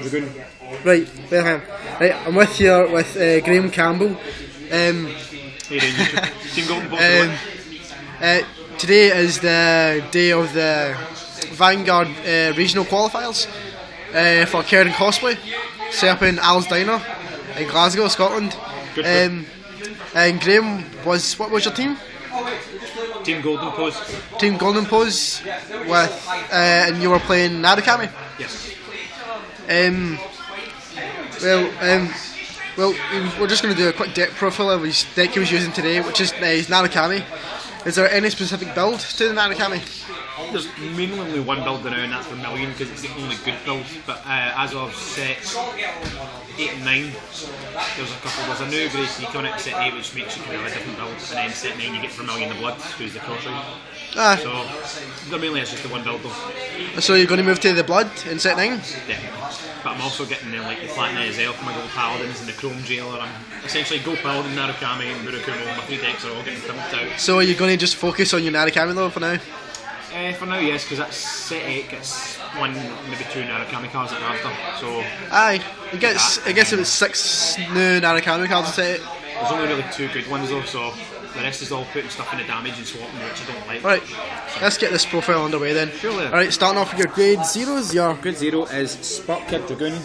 Dragoon. Right, Bethlehem. Right, I'm with you with Graham Campbell. Team Golden Post. Today is the day of the Vanguard regional qualifiers for Cairn Cosplay, set up in Al's Diner in Glasgow, Scotland. Good. And Graham, what was your team? Team Golden Pose. Team Golden Pose with, and you were playing Narukami. Yes. Well, we're just going to do a quick deck profile of his deck he was using today, which is his Narukami. Is there any specific build to the Narukami? There's mainly only one build now, and that's Vermilion because it's the only good build. But as of set 8 and 9, there's a couple. There's a new Grey Sneak on it, set 8, which makes you kind of a different build, and then set 9 you get Vermilion the Blood, who's the crossroad. So there mainly is just the one build though. So you're going to move to the Blood in set 9? Definitely. But I'm also getting like the Platinum Elf, my Gold Paladins, and the Chrome Jailer. I'm essentially Gold Paladin, Narukami, and Murakumo. My 3 decks are all getting pimped out. So are you going to just focus on your Narukami though for now? For now, yes, because that's set 8 gets 1, maybe 2 Narukami cards at after. So aye, I guess it was 6 new Narukami cards in set 8. There's only really 2 good ones though, so the rest is all putting stuff in the damage and swapping, which I don't like. Right, let's get this profile underway then. Surely. Alright, starting off with your grade zeros. Your grade 0 is Spark Kid Dragoon.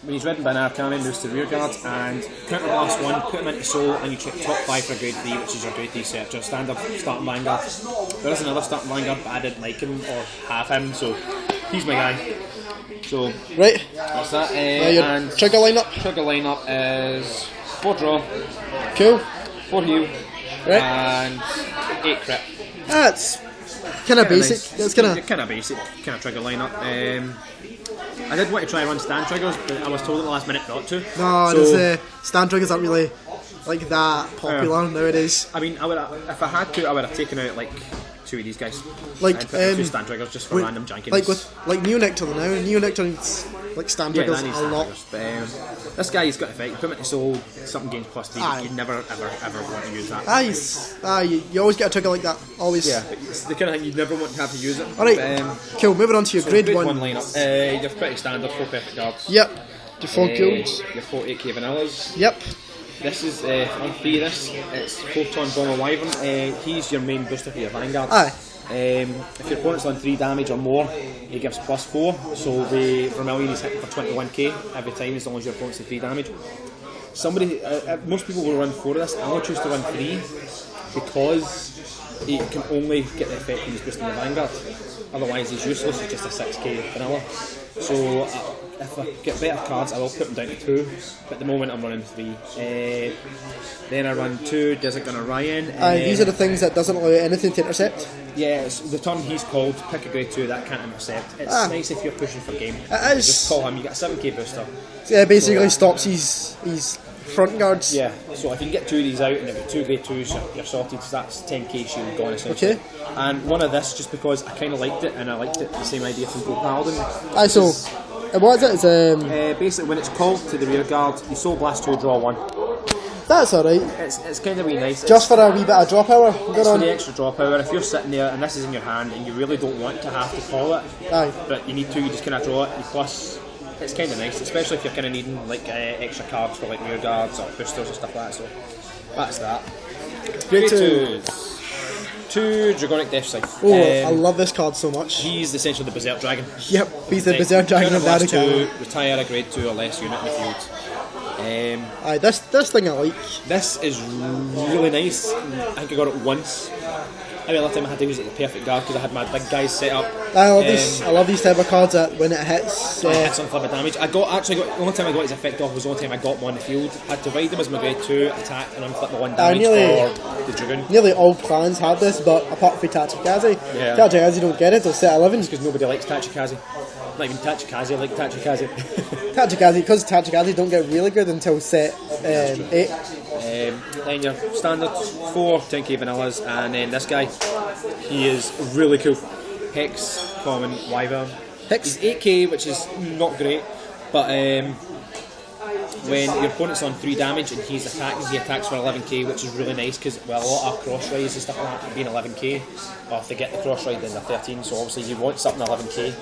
When he's ridden by Narukami, moves to rear guard, and counter blast 1, put him into soul, and you check top 5 for grade 3, which is your grade 3 searcher. Standard starting Vanguard. There is another starting Vanguard, but I didn't like him or have him, so he's my guy. So right, that's that. your and trigger lineup. Trigger lineup is 4 draw, Cool. 4 heal, Right. and 8 crit. That's kind of basic. Nice. That's kind of basic kind of trigger lineup. I did want to try and run stand triggers, but I was told at the last minute not to. no. So, There's stand triggers aren't really like that popular nowadays. I mean, I would if I had to, I would have taken out like 2 of these guys. Like and put a few stand triggers just for random jankiness. Like with Neonectar now. Neonectar needs like stand triggers that needs a stand lot. triggers. But, this guy, he's got to fight. You put him into soul, something gains +3. Aye. You'd never ever want to use that. You always get a trigger like that. Always. Yeah, it's the kind of thing you'd never want to have to use it. Alright, cool. Moving on to your So grade 1 lineup. You're pretty standard, 4 perfect guards. Yep. Your 4 guilds. Your 4 8k vanillas. Yep. This is on 3. It's Photon Bomber Wyvern. He's your main booster for your Vanguard. Aye. If your opponent's on 3 damage or more, he gives +4. So the Vermilion is hitting for 21k every time, as long as your opponent's on 3 damage. Most people will run 4 of this. I will choose to run 3 because he can only get the effect when he's boosting the Vanguard. Otherwise, he's useless. He's just a 6k vanilla. So if I get better cards, I will put him down to 2. But at the moment, I'm running 3. Then I run 2 Desert Gunner Ryan. These are the things that doesn't allow anything to intercept. Yeah, it's the turn he's called, pick a grade 2, that can't intercept. It's nice if you're pushing for game. It is. Just call him, you get a 7k booster. Yeah, basically stops his front guards. Yeah, so if you can get 2 of these out and you've got 2 grade 2s, you're sorted, so that's 10k shield gone essentially. Okay. And one of this, just because I kind of liked it, and I liked it, the same idea from Gold Paladin. So, what is it? It's, basically, when it's called to the rear guard, you Soul Blast 2, draw 1. that's alright. It's kind of really nice. Just for a wee bit of draw power. It's for the extra draw power. If you're sitting there and this is in your hand and you really don't want to have to call it, Aye. but you need to, you just kind of draw it. Plus, it's kind of nice, especially if you're kind of needing like extra cards for like rear guards or boosters or stuff like that. So that's that. Grade 2 Dragonic Death Scythe. Oh, I love this card so much. He's essentially the Berserk Dragon. Yep, he's the Berserk Dragon of Counter blast Narukami. 2, retire a grade 2 or less unit in the field. Aye, this thing I like. This is really nice. I think I got it once. Every other time I had to use it the perfect guard because I had my big guys set up. I love these type of cards that when it hits. Hits on flip of damage. The only time I got his effect off was the only time I got one on the field. I'd divide them as my grade 2 attack and unflip the 1 damage for the Dragoon. Nearly all clans have this, but apart from Tachikaze. Yeah. Tachikaze don't get it, they'll set 11s. Because nobody likes Tachikaze. Not even Tachikaze, I like Tachikaze. Tachikaze, because Tachikaze don't get really good until set 8. Then your standard 4 10k vanillas, and then this guy, he is really cool. Hex, common, Wyvern. Hex? He's 8k, which is not great, but when your opponent's on 3 damage and he's attacking, he attacks for 11k, which is really nice because a lot of cross rides and stuff like that being 11k, or if they get the cross ride then they're 13, so obviously you want something 11k.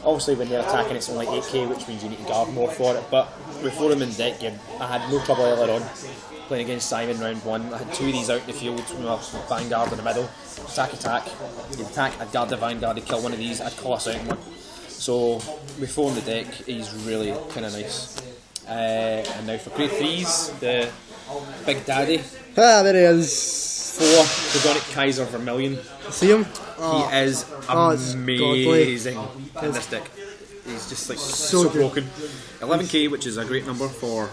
Obviously, when they're attacking, it's only 8k, which means you need to guard more for it. But with 4 of them in deck, I had no trouble earlier on playing against Simon round 1. I had 2 of these out in the field with my Vanguard in the middle. Attack. He'd attack, I'd guard the Vanguard, he'd kill one of these, I'd call a second one. So, with 4 in the deck, he's really kind of nice. And now for grade 3s, the Big Daddy. Ah, there he is. 4, Dragonic Kaiser Vermilion. See him? He is it's amazing in this deck. He's just like so good. broken. 11k, which is a great number for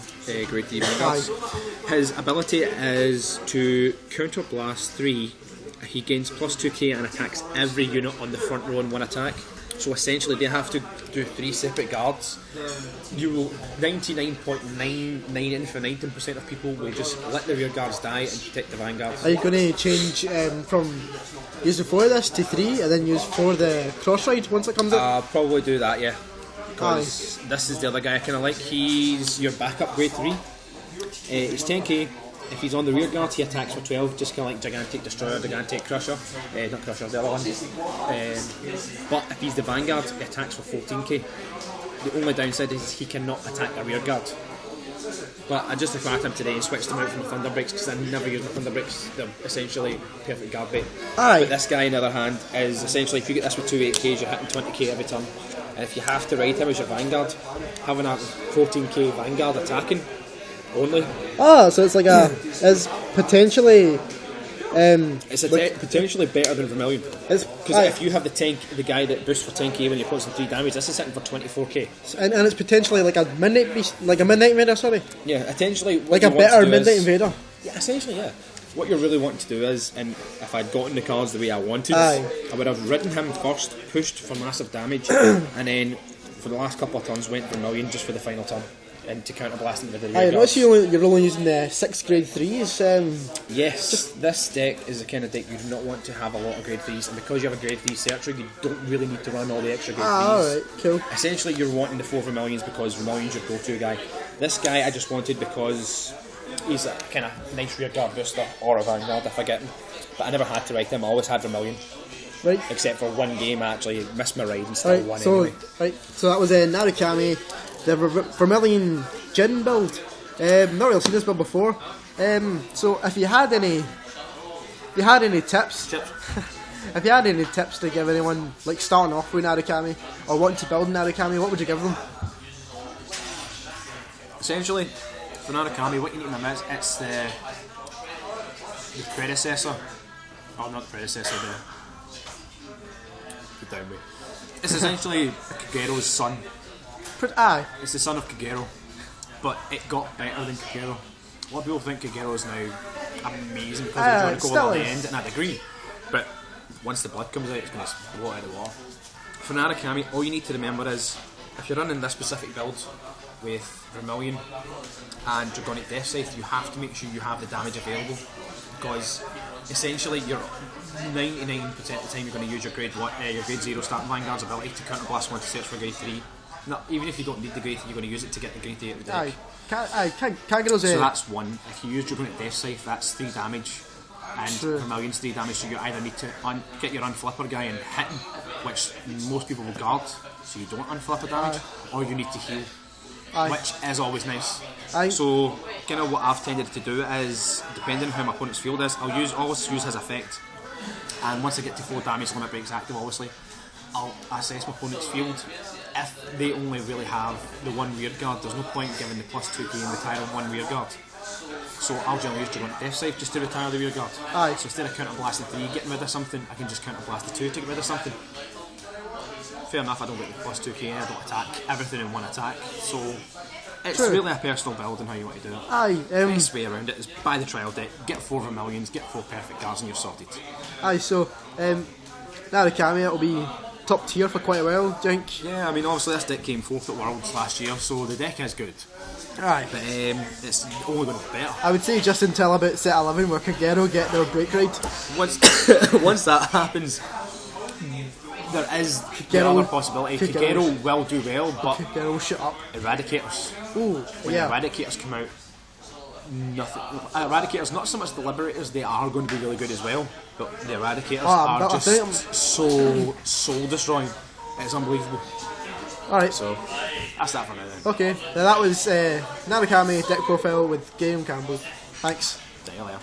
grade 3 Vanguards. His ability is to counter blast 3. He gains plus 2k and attacks every unit on the front row in one attack. So essentially, they have to do 3 separate guards. You will 99.99 for 19% of people will just let the rear guards die and protect the vanguards. Are you going to change from using 4 of this to 3 and then use 4 the cross ride once it comes out? I'll probably do that, yeah. Because this is the other guy I kind of like. He's your backup grade 3. He's 10k. If he's on the rear guard, he attacks for 12, just kind of like Gigantic Destroyer, Gigantic Crusher. Not Crusher, the other one. But if he's the Vanguard, he attacks for 14k. The only downside is he cannot attack a rear guard. But I just acquired him today and switched him out from the Thunder Breaks because I never use the Thunder Breaks. They're essentially perfect guard bait. But this guy, on the other hand, is essentially, if you get this with 2 8ks, you're hitting 20k every turn. And if you have to ride him as your Vanguard, having a 14k Vanguard attacking only. So it's like it's potentially it's potentially better than Vermilion. Because if you have the guy that boosts for 10k when you're causing 3 damage, this is sitting for 24k. And it's potentially like a midnight beast, like a midnight invader, sorry. Yeah, potentially like a better midnight invader. Yeah, essentially, yeah. What you're really wanting to do is, and if I'd gotten the cards the way I wanted, I would have ridden him first, pushed for massive damage, and then for the last couple of turns went Vermilion just for the final turn. And to counter blast into the rear guards. Notice you're only using the 6 grade 3s. Yes, this deck is the kind of deck you do not want to have a lot of grade 3s, and because you have a grade 3 searcher, you don't really need to run all the extra grade 3s. Alright, cool. Essentially, you're wanting the 4 Vermilions because Vermilion's your go-to guy. This guy I just wanted because he's a kind of nice rear guard booster, or a Vanguard if I get him. But I never had to ride him, I always had Vermilion. Right. Except for one game, I actually missed my ride and still won anyway. So that was Narukami. The Vermilion Jin build. Not really seen this build before. So if you had any tips, if you had any tips to give anyone like starting off with Narukami or wanting to build Narukami, what would you give them? Essentially, for Narukami, what you need in the it's the predecessor. Oh, not the predecessor. The downway. It's essentially Kagero's son. It's the son of Kagero, but it got better than Kagero. A lot of people think Kagero is now amazing because they're trying to go over the end, and I agree. But once the blood comes out, it's going to blow out of the water. For Narukami, all you need to remember is if you're running this specific build with Vermilion and Dragonic Death Scythe, you have to make sure you have the damage available because essentially you're 99% of the time you're going to use your grade 0 starting Vanguard's ability to counter blast 1 to search for grade 3. No, even if you don't need the grade 3, you're going to use it to get the grade 8 out of the deck. Kagero's so that's 1. If you use Dragonic Death Scythe, that's 3 damage. And Vermilion's 3 damage, so you either need to get your unflipper guy and hit him, which most people will guard, so you don't unflipper damage, or you need to heal, which is always nice. So, kind of what I've tended to do is, depending on how my opponent's field is, I'll always use his effect, and once I get to 4 damage limit breaks active, obviously, I'll assess my opponent's field. If they only really have the 1 rear guard, there's no point giving the plus 2k and retiring 1 rear guard. So I'll generally use Dragonic Death Scythe just to retire the rear guard. So instead of counter blasting 3 getting rid of something, I can just counter blast the 2 to get rid of something. Fair enough, I don't get the plus 2k, I don't attack everything in one attack. So it's really a personal build and how you want to do it. The best way around it is buy the trial deck, get 4 Vermilions, get 4 perfect guards and you're sorted. So Narukami, it'll be top tier for quite a while, do you think? Yeah, I mean obviously this deck came 4th at Worlds last year, so the deck is good. But it's only going to be better. I would say just until about set 11 where Kagero get their break ride. Once that happens, there is the other possibility. Kagero will do well, but Kagero will shut up. Eradicators. When Eradicators come out, nothing. Eradicators, not so much the Liberators, they are going to be really good as well, but the Eradicators are just so soul destroying. It's unbelievable. Alright. So that's that for now then. Okay, now that was Narukami deck profile with Graham Campbell. Thanks. See you later.